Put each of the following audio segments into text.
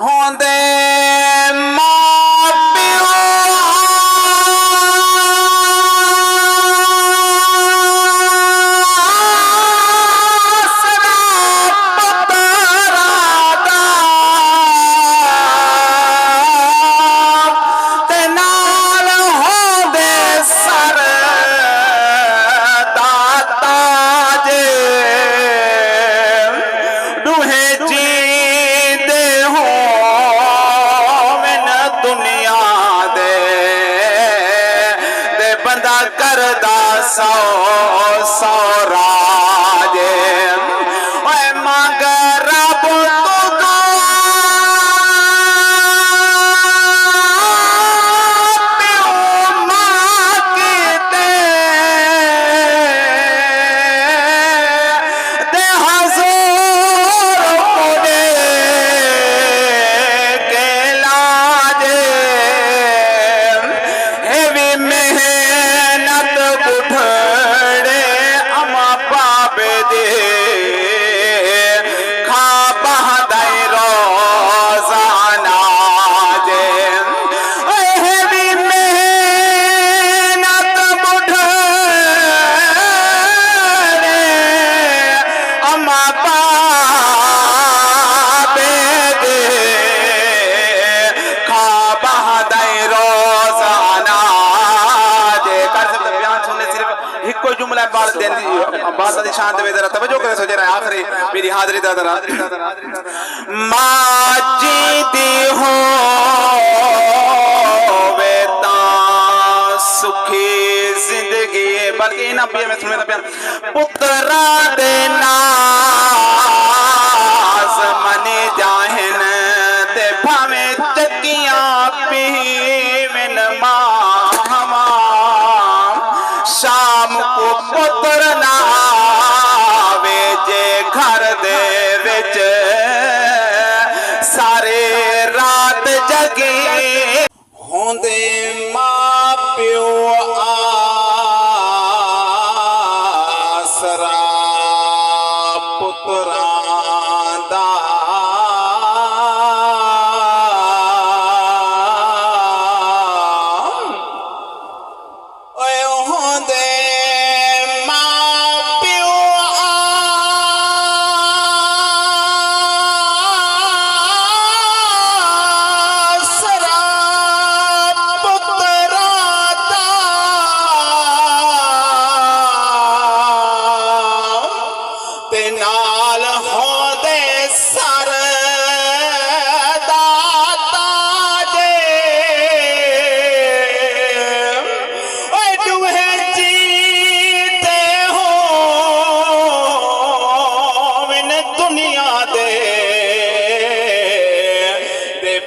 होंदे मां प्यो करदा सौ सौ राजे मगर रब तो प्यो मां कीते दे हज़ूर पुॾे के लाजे हेवी मेहनत बुढ़ड़े अमा बाबे दे खा बहदाई रोजाना जे हेवी मेहनत बुढ़ड़े अमा बाबे दे खा बहदाई रोजाना हिको जुमला बात देंदी बात दी शान दे जरा तवज्जो करे सो जरा आखिरी मेरी हाजिरी दा जरा मां जीदी हो वेता सुखी जिंदगी बल्कि ना पिया मैं सुने पिया पुत्रा दे नाज मने जाहन ते भावे चकियां पीवन मां शाम को पुत्र ना आवे जे घर दे विच सारे रात जगे होंदे मां प्यो आसरा पुत्रां दा नाल होंदे सर दाता जे दुहे जीते हो इन दुनिया दे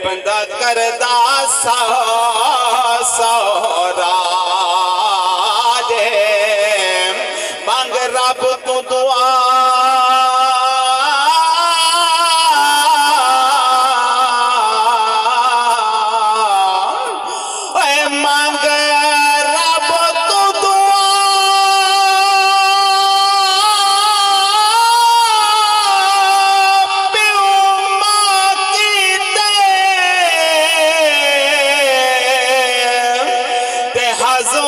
बंदा करदा सा राजे मंग रब तू दुआ हज़ूर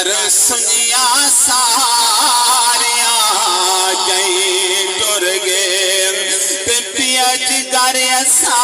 कर सुनिया सारिया गई टुर गए पिपिया जिगर सा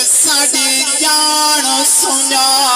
साड़ी जान सोना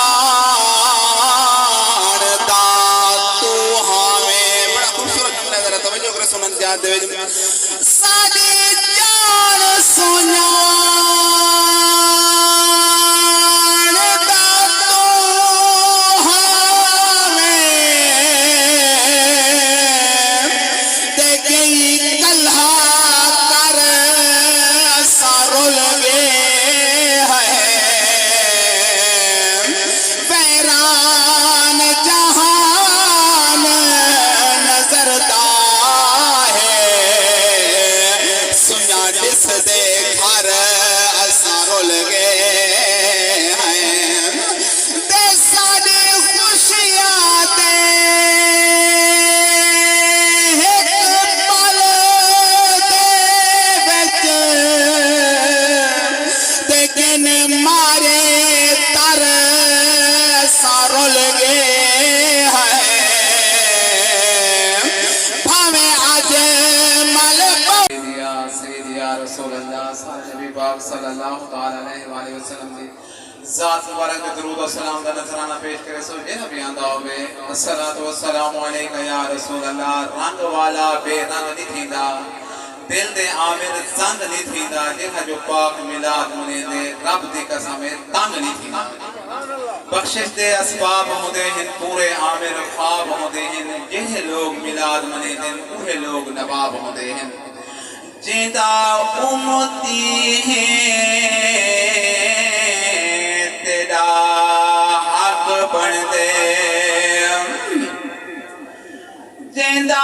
ज़ात मुबारक में दरूद और सलाम का नजराना पेश करे सो ये नबी आंदाओ में अस्सलातु वस्सलामु अलैका या रसूल अल्लाह रंग वाला बेरंग नहीं थींदा दिल दे आमिर चंद नहीं थींदा जेका जो पाक मिलाद मुने दे रब दी कसम तंग नहीं थींदा बख्शिश दे असबाब होंदे हैं पूरे आमिर ख्वाब होंदे हैं जेहे लोग मिलाद मने दे उहे लोग नवाब होंदे हैं जिंदा उम्मती हैं तेरा हक बन दे जिंदा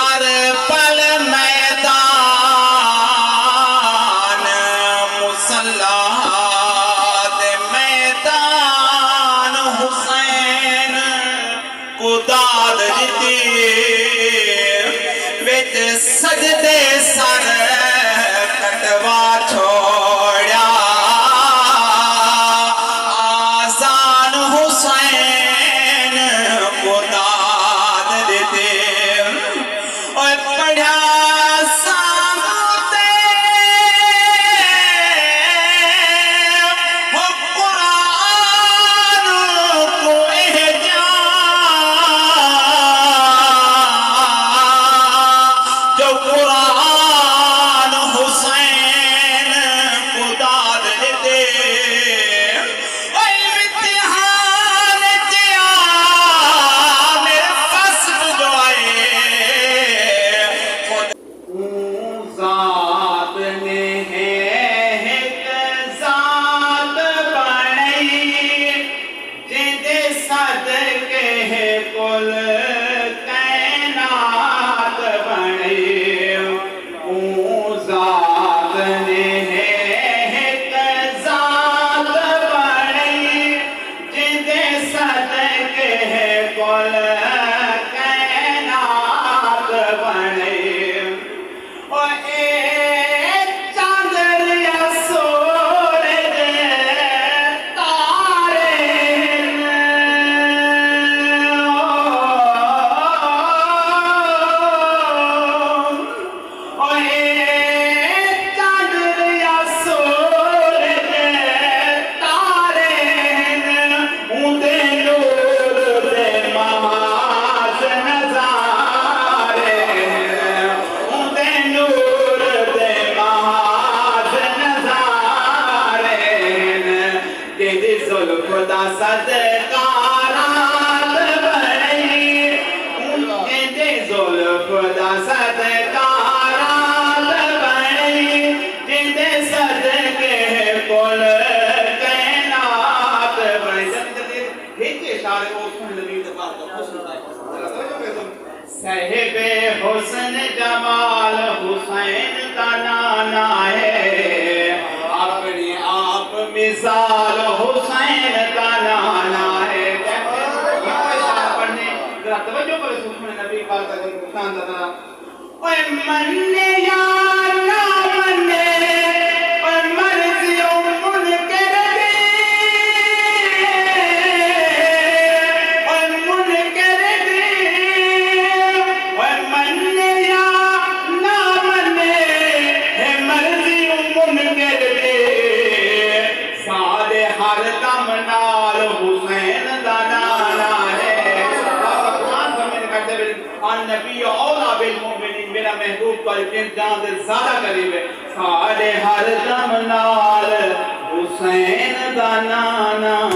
कर पल मैदान मुसल्ला दे मैदान हुसैन को दाद दी विच सजदे सर कटवा छोड़ा आसान हुसैन को दाद दे और पढ़ा साम सदका रात बड़ी उनके जुल्फ दा सदका रात बड़ी जिंदे सदके कुल कायनात बड़ी एक इशारे को सुन नबी दे पाक का हुस्न साहिबे हुस्न जमाल हुसैन का नाना है अपने आप मिसाल हुसैन का नाना है पढ़ने जरा तवज्जो करो सुन नबी पाक का शान दा ओए मन्ने यार ना मन्ने पर मर्जी उन के मेरा महबूब पर जान से ज्यादा करीब है सारे हर दम नाल हुसैन दा नाना।